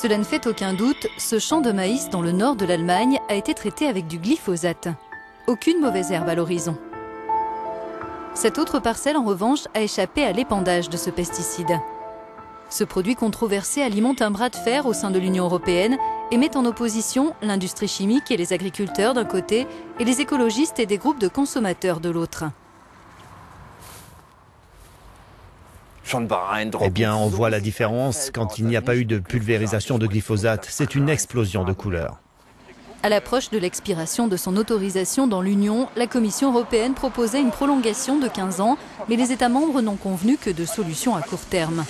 Cela ne fait aucun doute, ce champ de maïs dans le nord de l'Allemagne a été traité avec du glyphosate. Aucune mauvaise herbe à l'horizon. Cette autre parcelle, en revanche, a échappé à l'épandage de ce pesticide. Ce produit controversé alimente un bras de fer au sein de l'Union européenne et met en opposition l'industrie chimique et les agriculteurs d'un côté et les écologistes et des groupes de consommateurs de l'autre. Eh bien, on voit la différence quand il n'y a pas eu de pulvérisation de glyphosate. C'est une explosion de couleurs. À l'approche de l'expiration de son autorisation dans l'Union, la Commission européenne proposait une prolongation de 15 ans, mais les États membres n'ont convenu que de solutions à court terme.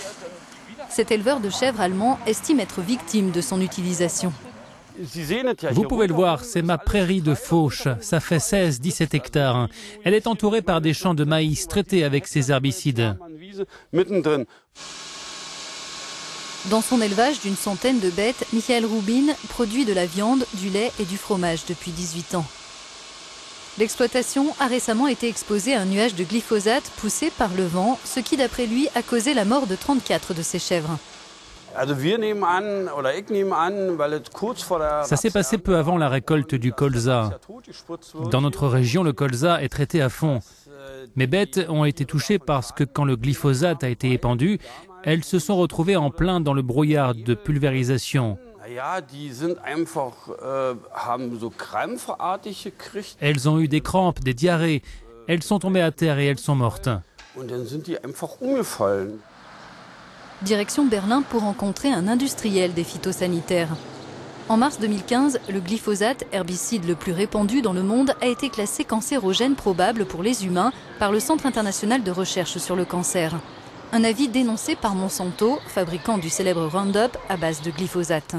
Cet éleveur de chèvres allemand estime être victime de son utilisation. Vous pouvez le voir, c'est ma prairie de fauche. Ça fait 16-17 hectares. Elle est entourée par des champs de maïs traités avec ces herbicides. Dans son élevage d'une centaine de bêtes, Michael Rubin produit de la viande, du lait et du fromage depuis 18 ans. L'exploitation a récemment été exposée à un nuage de glyphosate poussé par le vent, ce qui d'après lui a causé la mort de 34 de ses chèvres. Ça s'est passé peu avant la récolte du colza. Dans notre région, le colza est traité à fond. Mes bêtes ont été touchées parce que quand le glyphosate a été épandu, elles se sont retrouvées en plein dans le brouillard de pulvérisation. Elles ont eu des crampes, des diarrhées. Elles sont tombées à terre et elles sont mortes. Direction Berlin pour rencontrer un industriel des phytosanitaires. En mars 2015, le glyphosate, herbicide le plus répandu dans le monde, a été classé cancérogène probable pour les humains par le Centre international de recherche sur le cancer. Un avis dénoncé par Monsanto, fabricant du célèbre Roundup à base de glyphosate.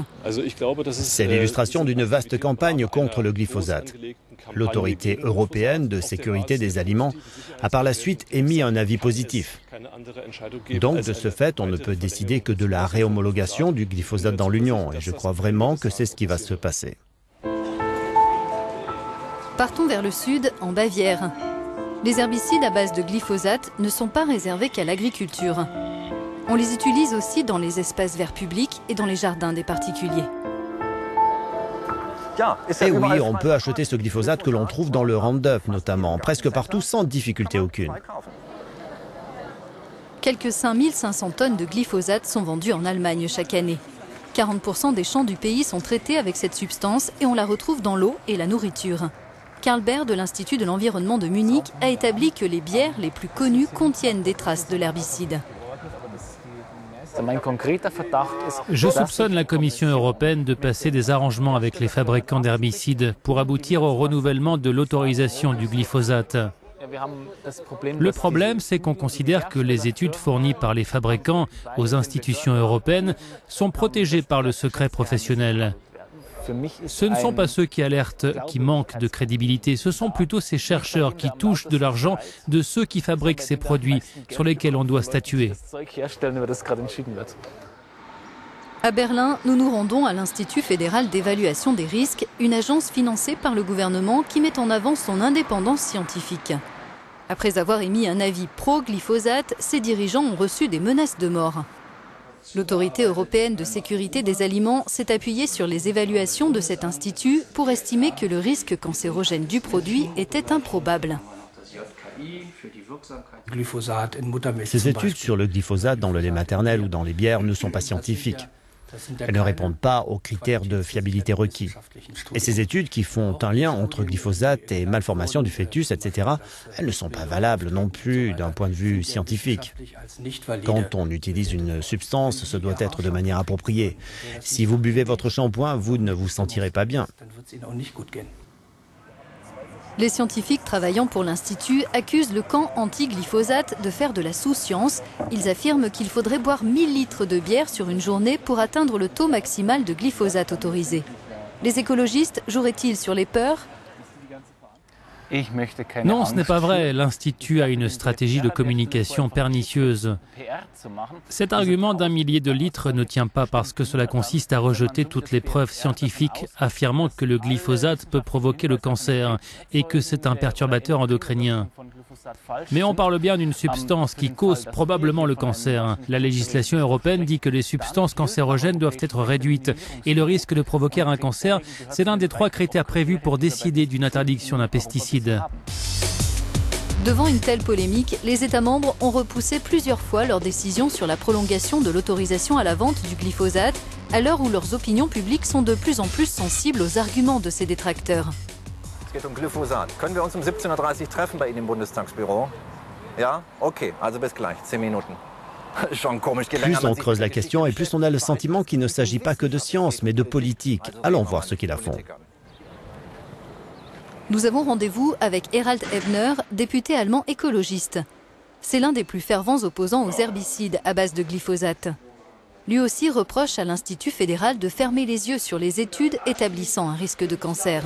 C'est l'illustration d'une vaste campagne contre le glyphosate. L'autorité européenne de sécurité des aliments a par la suite émis un avis positif. Donc, de ce fait, on ne peut décider que de la réhomologation du glyphosate dans l'Union. Et je crois vraiment que c'est ce qui va se passer. Partons vers le sud, en Bavière. Les herbicides à base de glyphosate ne sont pas réservés qu'à l'agriculture. On les utilise aussi dans les espaces verts publics et dans les jardins des particuliers. Et oui, on peut acheter ce glyphosate que l'on trouve dans le Roundup notamment, presque partout sans difficulté aucune. Quelques 5500 tonnes de glyphosate sont vendues en Allemagne chaque année. 40% des champs du pays sont traités avec cette substance et on la retrouve dans l'eau et la nourriture. Karl Baer de l'Institut de l'environnement de Munich a établi que les bières les plus connues contiennent des traces de l'herbicide. Je soupçonne la Commission européenne de passer des arrangements avec les fabricants d'herbicides pour aboutir au renouvellement de l'autorisation du glyphosate. Le problème, c'est qu'on considère que les études fournies par les fabricants aux institutions européennes sont protégées par le secret professionnel. Ce ne sont pas ceux qui alertent qui manquent de crédibilité, ce sont plutôt ces chercheurs qui touchent de l'argent de ceux qui fabriquent ces produits sur lesquels on doit statuer. À Berlin, nous nous rendons à l'Institut fédéral d'évaluation des risques, une agence financée par le gouvernement qui met en avant son indépendance scientifique. Après avoir émis un avis pro-glyphosate, ses dirigeants ont reçu des menaces de mort. L'autorité européenne de sécurité des aliments s'est appuyée sur les évaluations de cet institut pour estimer que le risque cancérogène du produit était improbable. Ces études sur le glyphosate dans le lait maternel ou dans les bières ne sont pas scientifiques. Elles ne répondent pas aux critères de fiabilité requis. Et ces études qui font un lien entre glyphosate et malformation du fœtus, etc., elles ne sont pas valables non plus d'un point de vue scientifique. Quand on utilise une substance, ce doit être de manière appropriée. Si vous buvez votre shampoing, vous ne vous sentirez pas bien. Les scientifiques travaillant pour l'Institut accusent le camp anti-glyphosate de faire de la sous-science. Ils affirment qu'il faudrait boire 1000 litres de bière sur une journée pour atteindre le taux maximal de glyphosate autorisé. Les écologistes joueraient-ils sur les peurs ? Non, ce n'est pas vrai. L'Institut a une stratégie de communication pernicieuse. Cet argument d'1 millier de litres ne tient pas parce que cela consiste à rejeter toutes les preuves scientifiques affirmant que le glyphosate peut provoquer le cancer et que c'est un perturbateur endocrinien. Mais on parle bien d'une substance qui cause probablement le cancer. La législation européenne dit que les substances cancérogènes doivent être réduites. Et le risque de provoquer un cancer, c'est l'un des 3 critères prévus pour décider d'une interdiction d'un pesticide. Devant une telle polémique, les États membres ont repoussé plusieurs fois leur décision sur la prolongation de l'autorisation à la vente du glyphosate, à l'heure où leurs opinions publiques sont de plus en plus sensibles aux arguments de ces détracteurs. Es geht Glyphosat. Können wir uns 17:30 Uhr treffen bei Ihnen im Bundestagsbüro? Ja? Okay, also bis gleich, 10 Minuten. Plus on creuse la question et plus on a le sentiment qu'il ne s'agit pas que de science, mais de politique. Allons voir ce qu'ils la font. Nous avons rendez-vous avec Harald Ebner, député allemand écologiste. C'est l'un des plus fervents opposants aux herbicides à base de glyphosate. Lui aussi reproche à l'Institut fédéral de fermer les yeux sur les études établissant un risque de cancer.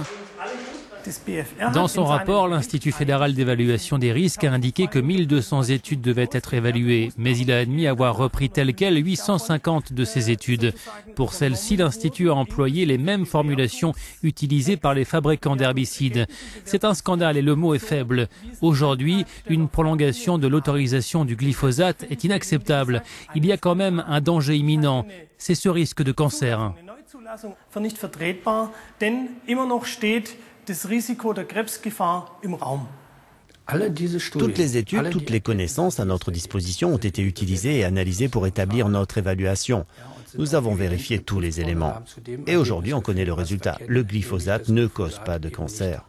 Dans son rapport, l'Institut fédéral d'évaluation des risques a indiqué que 1200 études devaient être évaluées, mais il a admis avoir repris telles quelles 850 de ces études. Pour celles-ci, l'Institut a employé les mêmes formulations utilisées par les fabricants d'herbicides. C'est un scandale et le mot est faible. Aujourd'hui, une prolongation de l'autorisation du glyphosate est inacceptable. Il y a quand même un danger imminent, c'est ce risque de cancer. Toutes les études, toutes les connaissances à notre disposition ont été utilisées et analysées pour établir notre évaluation. Nous avons vérifié tous les éléments. Et aujourd'hui, on connaît le résultat. Le glyphosate ne cause pas de cancer.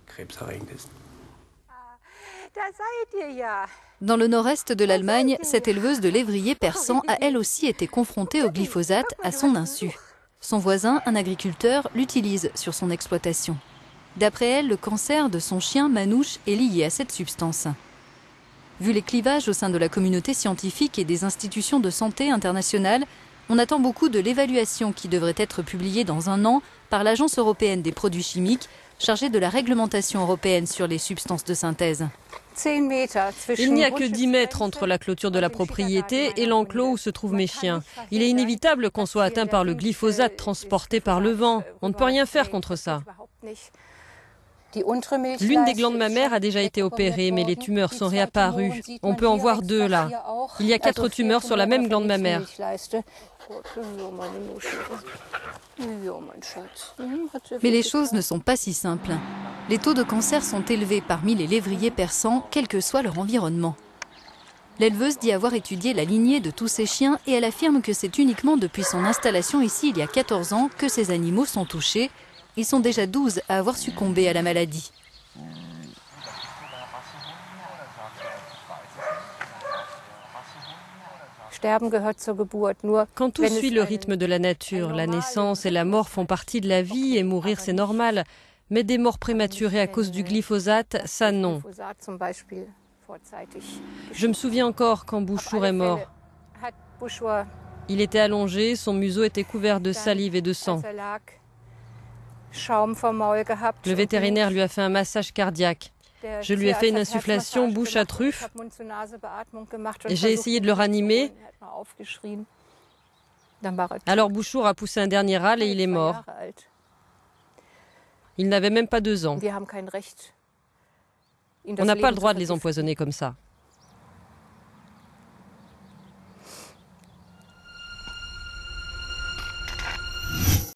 Dans le nord-est de l'Allemagne, cette éleveuse de lévriers persans a elle aussi été confrontée au glyphosate à son insu. Son voisin, un agriculteur, l'utilise sur son exploitation. D'après elle, le cancer de son chien Manouche est lié à cette substance. Vu les clivages au sein de la communauté scientifique et des institutions de santé internationales, on attend beaucoup de l'évaluation qui devrait être publiée dans 1 an par l'Agence européenne des produits chimiques, chargée de la réglementation européenne sur les substances de synthèse. Il n'y a que 10 mètres entre la clôture de la propriété et l'enclos où se trouvent mes chiens. Il est inévitable qu'on soit atteint par le glyphosate transporté par le vent. On ne peut rien faire contre ça. L'une des glandes mammaires a déjà été opérée, mais les tumeurs sont réapparues. On peut en voir 2 là. Il y a 4 tumeurs sur la même glande mammaire. Mais les choses ne sont pas si simples. Les taux de cancer sont élevés parmi les lévriers persans, quel que soit leur environnement. L'éleveuse dit avoir étudié la lignée de tous ses chiens et elle affirme que c'est uniquement depuis son installation ici il y a 14 ans que ces animaux sont touchés. Ils sont déjà 12 à avoir succombé à la maladie. Quand tout suit le rythme de la nature, la naissance et la mort font partie de la vie et mourir c'est normal. Mais des morts prématurées à cause du glyphosate, ça non. Je me souviens encore quand Bouchour est mort. Il était allongé, son museau était couvert de salive et de sang. Le vétérinaire lui a fait un massage cardiaque. Je lui ai fait une insufflation bouche à truffe et j'ai essayé de le ranimer. Alors Bouchour a poussé un dernier râle et il est mort. Il n'avait même pas 2 ans. On n'a pas le droit de les empoisonner comme ça.